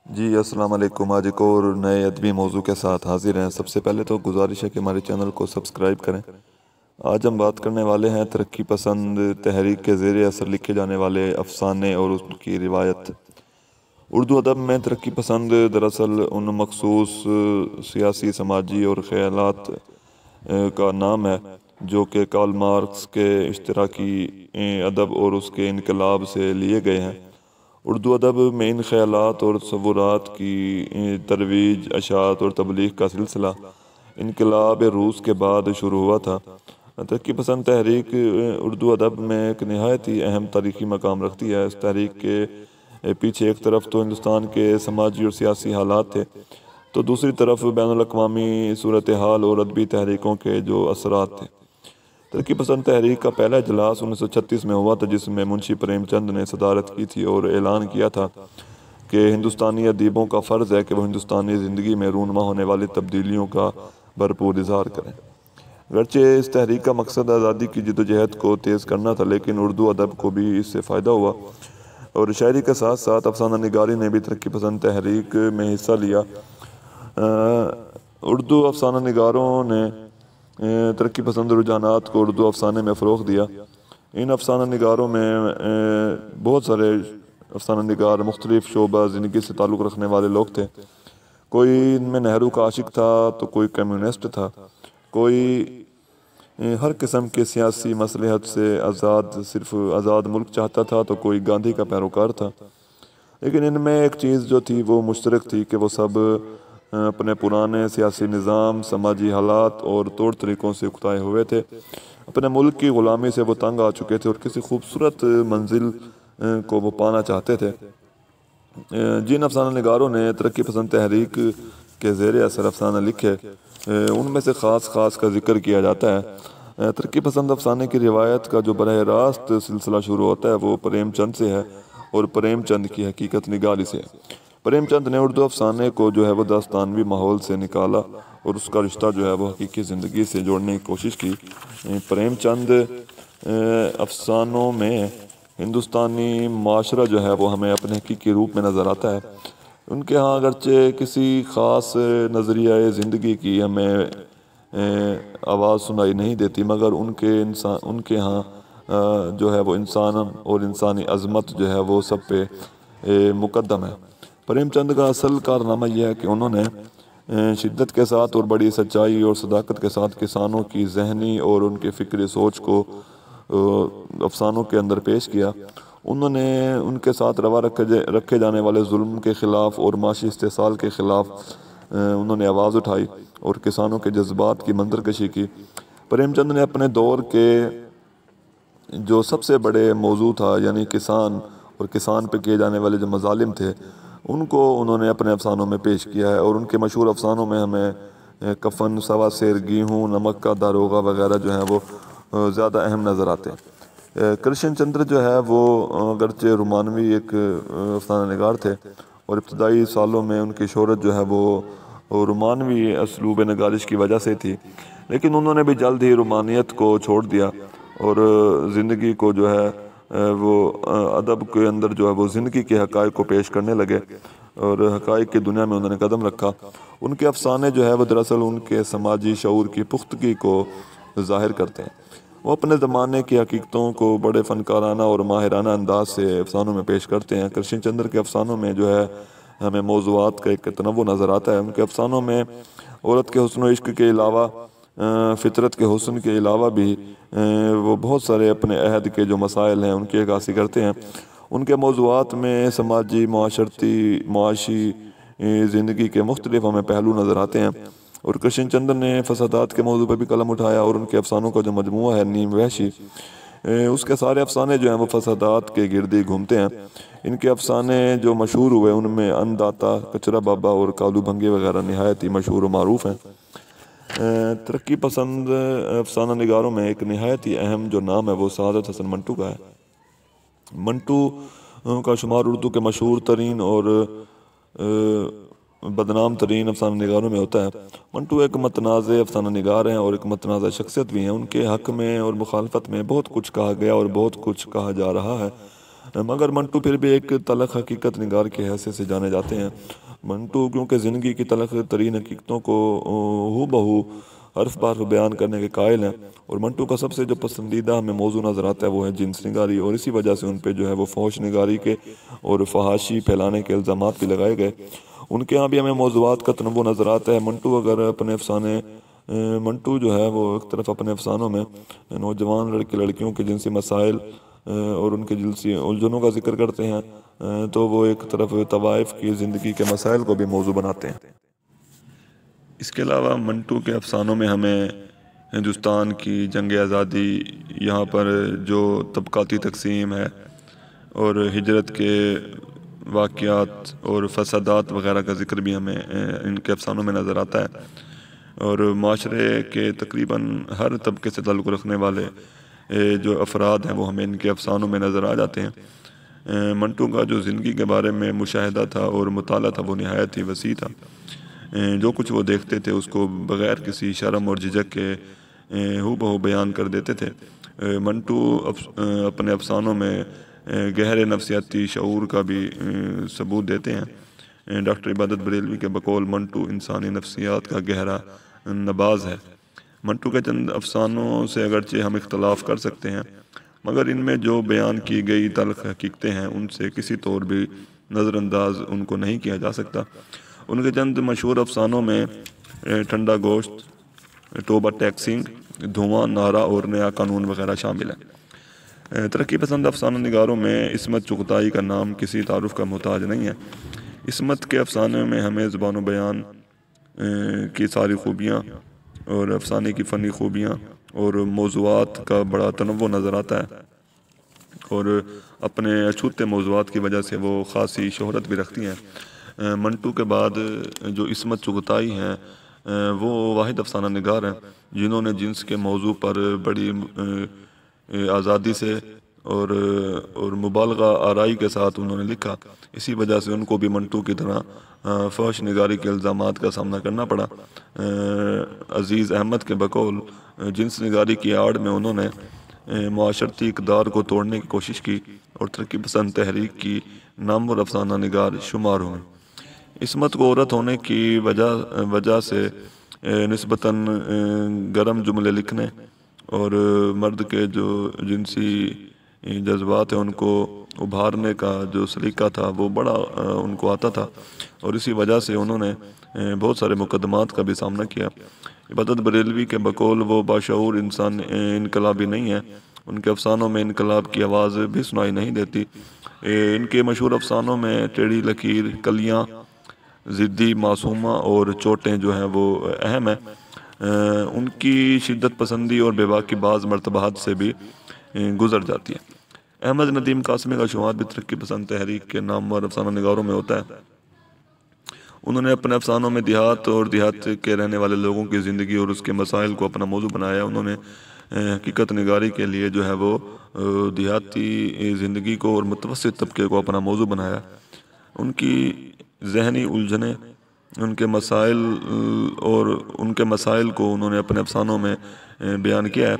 جی السلام علیکم۔ آج ایک اور نئے ادبی موضوع کے ساتھ حاضر ہیں۔ سب سے پہلے تو گزارش ہے کہ ہمارے چینل کو سبسکرائب کریں۔ آج ہم بات کرنے والے ہیں ترقی پسند تحریک کے زیر اثر لکھے جانے والے افسانے اور ان کی روایت۔ اردو ادب میں ترقی پسند دراصل ان مخصوص سیاسی، سماجی اور خیالات کا نام ہے جو کہ کارل مارکس کے اشتراکی ادب اور اس کے انقلاب سے لیے گئے ہیں۔ اردو ادب میں ان خیالات اور تصورات کی ترویج، اشاعت اور تبلیغ کا سلسلہ انقلاب روس کے بعد شروع ہوا تھا۔ ترقی پسند تحریک اردو ادب میں ایک نہایت ہی اہم تاریخی مقام رکھتی ہے۔ اس تحریک کے پیچھے ایک طرف تو ہندوستان کے سماجی اور سیاسی حالات تھے، تو دوسری طرف بین الاقوامی صورتحال اور ادبی تحریکوں کے جو اثرات تھے۔ ترقی پسند تحریک کا پہلا اجلاس 1936 میں ہوا تھا، جس میں منشی پریم چند نے صدارت کی تھی اور اعلان کیا تھا کہ ہندوستانی ادیبوں کا فرض ہے کہ وہ ہندوستانی زندگی میں رونما ہونے والی تبدیلیوں کا بھرپور اظہار کریں۔ اگرچہ اس تحریک کا مقصد آزادی کی جدوجہد کو تیز کرنا تھا، لیکن اردو ادب کو بھی اس سے فائدہ ہوا، اور شاعری کے ساتھ ساتھ افسانہ نگاری نے بھی ترقی پسند تحریک میں حصہ لیا۔ اردو افسانہ نگاروں نے ترقی پسند رجحانات کو اردو افسانے میں فروغ دیا۔ ان افسانہ نگاروں میں بہت سارے افسانہ نگار مختلف شعبہ زندگی سے تعلق رکھنے والے لوگ تھے۔ کوئی ان میں نہرو کا عاشق تھا، تو کوئی کمیونسٹ تھا، کوئی ہر قسم کے سیاسی مصلحت سے صرف آزاد ملک چاہتا تھا، تو کوئی گاندھی کا پیروکار تھا۔ لیکن ان میں ایک چیز جو تھی وہ مشترک تھی کہ وہ سب اپنے پرانے سیاسی نظام، سماجی حالات اور طور طریقوں سے اکتائے ہوئے تھے۔ اپنے ملک کی غلامی سے وہ تنگ آ چکے تھے اور کسی خوبصورت منزل کو وہ پانا چاہتے تھے۔ جن افسانہ نگاروں نے ترقی پسند تحریک کے زیر اثر افسانہ لکھے، ان میں سے خاص کا ذکر کیا جاتا ہے۔ ترقی پسند افسانے کی روایت کا جو براہ راست سلسلہ شروع ہوتا ہے وہ پریم چند سے ہے، اور پریم چند کی حقیقت نگاری سے ہے۔ پریم چند نے اردو افسانے کو جو ہے وہ داستانوی ماحول سے نکالا اور اس کا رشتہ جو ہے وہ حقیقی زندگی سے جوڑنے کی کوشش کی۔ پریم چند افسانوں میں ہندوستانی معاشرہ جو ہے وہ ہمیں اپنے حقیقی روپ میں نظر آتا ہے۔ ان کے ہاں اگرچہ کسی خاص نظریہ زندگی کی ہمیں آواز سنائی نہیں دیتی، مگر ان کے ہاں جو ہے وہ انسان اور انسانی عظمت جو ہے وہ سب پہ مقدم ہے۔ پریم چند کا اصل کارنامہ یہ ہے کہ انہوں نے شدت کے ساتھ اور بڑی سچائی اور صداقت کے ساتھ کسانوں کی ذہنی اور ان کے فکری سوچ کو افسانوں کے اندر پیش کیا۔ انہوں نے ان کے ساتھ روا رکھے جانے والے ظلم کے خلاف اور معاشی استحصال کے خلاف انہوں نے آواز اٹھائی اور کسانوں کے جذبات کی منظر کشی کی۔ پریم چند نے اپنے دور کے جو سب سے بڑے موضوع تھا، یعنی کسان اور کسان پہ کیے جانے والے جو مظالم تھے، ان کو انہوں نے اپنے افسانوں میں پیش کیا ہے، اور ان کے مشہور افسانوں میں ہمیں کفن، سوا سیر، گیہوں، نمک کا داروغہ وغیرہ جو ہیں وہ زیادہ اہم نظر آتے ہیں۔ کرشن چندر جو ہے وہ اگرچہ رومانوی ایک افسانہ نگار تھے، اور ابتدائی سالوں میں ان کی شہرت جو ہے وہ رومانوی اسلوب نگارش کی وجہ سے تھی، لیکن انہوں نے بھی جلد ہی رومانیت کو چھوڑ دیا اور زندگی کو جو ہے وہ ادب کے اندر جو ہے وہ زندگی کے حقائق کو پیش کرنے لگے، اور حقائق کی دنیا میں انہوں نے قدم رکھا۔ ان کے افسانے جو ہے وہ دراصل ان کے سماجی شعور کی پختگی کو ظاہر کرتے ہیں۔ وہ اپنے زمانے کی حقیقتوں کو بڑے فنکارانہ اور ماہرانہ انداز سے افسانوں میں پیش کرتے ہیں۔ کرشن چندر کے افسانوں میں جو ہے ہمیں موضوعات کا ایک تنوع نظر آتا ہے۔ ان کے افسانوں میں عورت کے حسن و عشق کے علاوہ، فطرت کے حسن کے علاوہ بھی وہ بہت سارے اپنے عہد کے جو مسائل ہیں ان کی عکاسی کرتے ہیں۔ ان کے موضوعات میں سماجی، معاشی زندگی کے مختلف ہمیں پہلو نظر آتے ہیں، اور کرشن چندر نے فسادات کے موضوع پہ بھی قلم اٹھایا، اور ان کے افسانوں کا جو مجموعہ ہے نیم وحشی، اس کے سارے افسانے جو ہیں وہ فسادات کے گرد ہی گھومتے ہیں۔ ان کے افسانے جو مشہور ہوئے ان میں ان داتا، کچرا بابا اور کالو بھنگے وغیرہ نہایت ہی مشہور و معروف ہیں۔ ترقی پسند افسانہ نگاروں میں ایک نہایت ہی اہم جو نام ہے وہ سعادت حسن منٹو کا ہے۔ منٹو کا شمار اردو کے مشہور ترین اور بدنام ترین افسانہ نگاروں میں ہوتا ہے۔ منٹو ایک متنازع افسانہ نگار ہیں اور ایک متنازع شخصیت بھی ہیں۔ ان کے حق میں اور مخالفت میں بہت کچھ کہا گیا اور بہت کچھ کہا جا رہا ہے۔ مگر منٹو پھر بھی ایک تلخ حقیقت نگار کی حیثیت سے جانے جاتے ہیں۔ منٹو کیونکہ زندگی کی تلخ ترین حقیقتوں کو ہو بہو حرف بار بیان کرنے کے قائل ہیں، اور منٹو کا سب سے جو پسندیدہ ہمیں موضوع نظر آتا ہے وہ ہے جنس نگاری، اور اسی وجہ سے ان پہ جو ہے وہ فحش نگاری کے اور فحاشی پھیلانے کے الزامات بھی لگائے گئے۔ ان کے ہاں بھی ہمیں موضوعات کا تنوع نظر آتا ہے۔ منٹو جو ہے وہ ایک طرف اپنے افسانوں میں نوجوان لڑکے لڑکیوں کے جنسی مسائل اور ان کے جنسی الجھنوں کا ذکر کرتے ہیں، تو وہ ایک طرف طوائف کی زندگی کے مسائل کو بھی موضوع بناتے ہیں۔ اس کے علاوہ منٹو کے افسانوں میں ہمیں ہندوستان کی جنگ آزادی، یہاں پر جو طبقاتی تقسیم ہے اور ہجرت کے واقعات اور فسادات وغیرہ کا ذکر بھی ہمیں ان کے افسانوں میں نظر آتا ہے، اور معاشرے کے تقریباً ہر طبقے سے تعلق رکھنے والے جو افراد ہیں وہ ہمیں ان کے افسانوں میں نظر آ جاتے ہیں۔ منٹو کا جو زندگی کے بارے میں مشاہدہ تھا اور مطالعہ تھا وہ نہایت ہی وسیع تھا۔ جو کچھ وہ دیکھتے تھے اس کو بغیر کسی شرم اور جھجک کے ہو بہو بیان کر دیتے تھے۔ منٹو اپنے افسانوں میں گہرے نفسیاتی شعور کا بھی ثبوت دیتے ہیں۔ ڈاکٹر عبادت بریلوی کے بقول منٹو انسانی نفسیات کا گہرا نباض ہے۔ منٹو کے چند افسانوں سے اگرچہ ہم اختلاف کر سکتے ہیں، مگر ان میں جو بیان کی گئی تلخ حقیقتیں ہیں ان سے کسی طور بھی نظر انداز ان کو نہیں کیا جا سکتا۔ ان کے چند مشہور افسانوں میں ٹھنڈا گوشت، توبہ ٹیکسنگ، دھواں، نعرہ اور نیا قانون وغیرہ شامل ہیں۔ ترقی پسند افسانہ نگاروں میں عصمت چغتائی کا نام کسی تعارف کا محتاج نہیں ہے۔ عصمت کے افسانے میں ہمیں زبان و بیان کی ساری خوبیاں اور افسانے کی فنی خوبیاں اور موضوعات کا بڑا تنوع نظر آتا ہے، اور اپنے اچھوتے موضوعات کی وجہ سے وہ خاصی شہرت بھی رکھتی ہیں۔ منٹو کے بعد جو عصمت چغتائی ہیں وہ واحد افسانہ نگار ہیں جنہوں نے جنس کے موضوع پر بڑی آزادی سے اور مبالغہ آرائی کے ساتھ انہوں نے لکھا۔ اسی وجہ سے ان کو بھی منٹو کی طرح فحش نگاری کے الزامات کا سامنا کرنا پڑا۔ عزیز احمد کے بقول جنس نگاری کی آڑ میں انہوں نے معاشرتی اقدار کو توڑنے کی کوشش کی اور ترقی پسند تحریک کی نامور افسانہ نگار شمار ہوئے۔ عصمت کو عورت ہونے کی وجہ سے نسبتاً گرم جملے لکھنے اور مرد کے جو جنسی جذبات ہیں ان کو ابھارنے کا جو سلیقہ تھا وہ بڑا ان کو آتا تھا، اور اسی وجہ سے انہوں نے بہت سارے مقدمات کا بھی سامنا کیا۔ عبادت بریلوی کے بقول وہ باشعور انسان انقلابی نہیں ہے، ان کے افسانوں میں انقلاب کی آواز بھی سنائی نہیں دیتی۔ ان کے مشہور افسانوں میں ٹیڑھی لکیر، کلیاں، ضدی، معصومہ اور چوٹیں جو ہیں وہ اہم ہیں۔ ان کی شدت پسندی اور بے باکی بعض مرتبہات سے بھی گزر جاتی ہے۔ احمد ندیم قاسمی کا شمار بھی ترقی پسند تحریک کے نامور افسانہ نگاروں میں ہوتا ہے۔ انہوں نے اپنے افسانوں میں دیہات اور دیہات کے رہنے والے لوگوں کی زندگی اور اس کے مسائل کو اپنا موضوع بنایا۔ انہوں نے حقیقت نگاری کے لیے جو ہے وہ دیہاتی زندگی کو اور متوسط طبقے کو اپنا موضوع بنایا۔ ان کی ذہنی الجھنیں، ان کے مسائل کو انہوں نے اپنے افسانوں میں بیان کیا ہے۔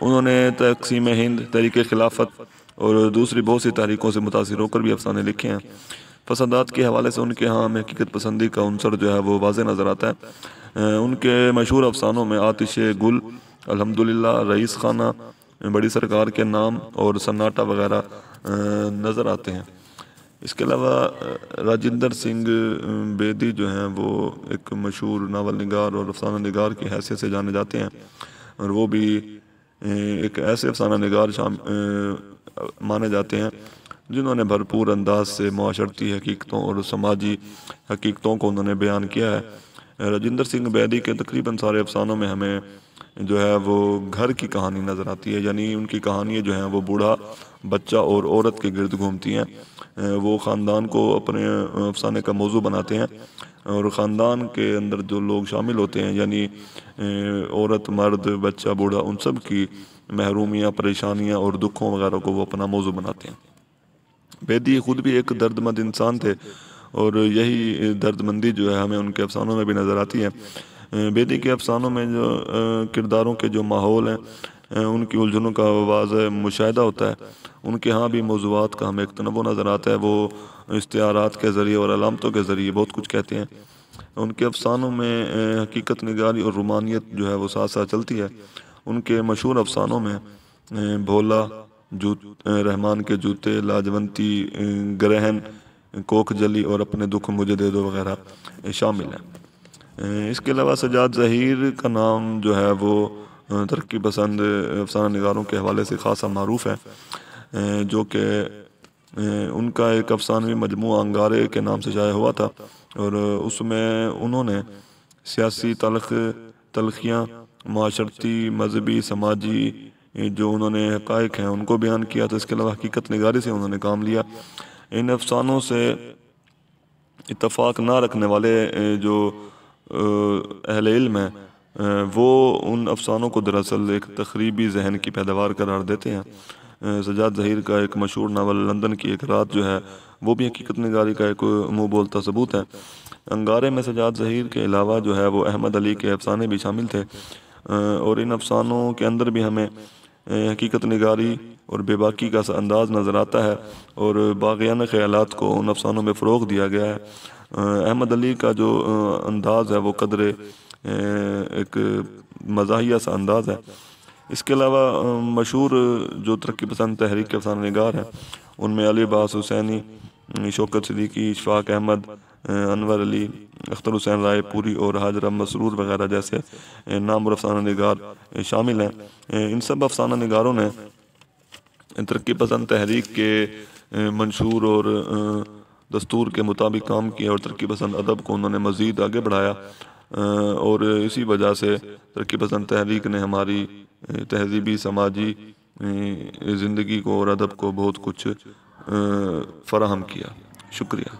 انہوں نے تقسیم ہند، تحریک خلافت اور دوسری بہت سی تحریکوں سے متاثر ہو کر بھی افسانے لکھے ہیں۔ فسادات کے حوالے سے ان کے ہاں میں حقیقت پسندی کا عنصر جو ہے وہ واضح نظر آتا ہے۔ ان کے مشہور افسانوں میں آتش گل، الحمدللہ، رئیس خانہ، بڑی سرکار کے نام اور سناٹا وغیرہ نظر آتے ہیں۔ اس کے علاوہ راجندر سنگھ بیدی جو ہیں وہ ایک مشہور ناول نگار اور افسانہ نگار کی حیثیت سے جانے جاتے ہیں، اور وہ بھی ایک ایسے افسانہ نگار مانے جاتے ہیں جنہوں نے بھرپور انداز سے معاشرتی حقیقتوں اور سماجی حقیقتوں کو انہوں نے بیان کیا ہے۔ راجندر سنگھ بیدی کے تقریباً سارے افسانوں میں ہمیں جو ہے وہ گھر کی کہانی نظر آتی ہے، یعنی ان کی کہانیاں جو ہیں وہ بوڑھا، بچہ اور عورت کے گرد گھومتی ہیں۔ وہ خاندان کو اپنے افسانے کا موضوع بناتے ہیں، اور خاندان کے اندر جو لوگ شامل ہوتے ہیں یعنی عورت، مرد، بچہ، بوڑھا، ان سب کی محرومیاں، پریشانیاں اور دکھوں وغیرہ کو وہ اپنا موضوع بناتے ہیں۔ بیدی خود بھی ایک درد مند انسان تھے، اور یہی درد مندی جو ہے ہمیں ان کے افسانوں میں بھی نظر آتی ہے۔ بیدی کے افسانوں میں جو کرداروں کے جو ماحول ہیں ان کی الجھنوں کا واضح مشاہدہ ہوتا ہے۔ ان کے ہاں بھی موضوعات کا ہمیں ایک تنوع نظر آتا ہے، وہ استعارات کے ذریعے اور علامتوں کے ذریعے بہت کچھ کہتے ہیں۔ ان کے افسانوں میں حقیقت نگاری اور رومانیت جو ہے وہ ساتھ ساتھ چلتی ہے۔ ان کے مشہور افسانوں میں بھولا، رحمان کے جوتے، لاجونتی، گرہن، کوکھ جلی اور اپنے دکھ مجھے دے دو وغیرہ شامل ہیں۔ اس کے علاوہ سجاد ظہیر کا نام جو ہے وہ ترقی پسند افسانہ نگاروں کے حوالے سے خاصا معروف ہے، جو کہ ان کا ایک افسانوی مجموعہ انگارے کے نام سے شائع ہوا تھا، اور اس میں انہوں نے سیاسی تلخیاں، معاشرتی، مذہبی، سماجی جو انہوں نے حقائق ہیں ان کو بیان کیا تھا۔ اس کے علاوہ حقیقت نگاری سے انہوں نے کام لیا۔ ان افسانوں سے اتفاق نہ رکھنے والے جو اہل علم ہیں وہ ان افسانوں کو دراصل ایک تخریبی ذہن کی پیداوار قرار دیتے ہیں۔ سجاد ظہیر کا ایک مشہور ناول لندن کی ایک رات جو ہے وہ بھی حقیقت نگاری کا ایک منہ بولتا ثبوت ہے۔ انگارے میں سجاد ظہیر کے علاوہ جو ہے وہ احمد علی کے افسانے بھی شامل تھے، اور ان افسانوں کے اندر بھی ہمیں حقیقت نگاری اور بے باکی کا انداز نظر آتا ہے، اور باغیانہ خیالات کو ان افسانوں میں فروغ دیا گیا ہے۔ احمد علی کا جو انداز ہے وہ قدرے ایک مزاحیہ سا انداز ہے۔ اس کے علاوہ مشہور جو ترقی پسند تحریک کے افسانہ نگار ہیں ان میں علی عباس حسینی، شوکت صدیقی، اشفاق احمد، انور علی، اختر حسین رائے پوری اور حاجرہ مسرور وغیرہ جیسے نامور افسانہ نگار شامل ہیں۔ ان سب افسانہ نگاروں نے ترقی پسند تحریک کے منشور اور دستور کے مطابق کام کیا، اور ترقی پسند ادب کو انہوں نے مزید آگے بڑھایا، اور اسی وجہ سے ترقی پسند تحریک نے ہماری تہذیبی، سماجی زندگی کو اور ادب کو بہت کچھ فراہم کیا۔ شکریہ۔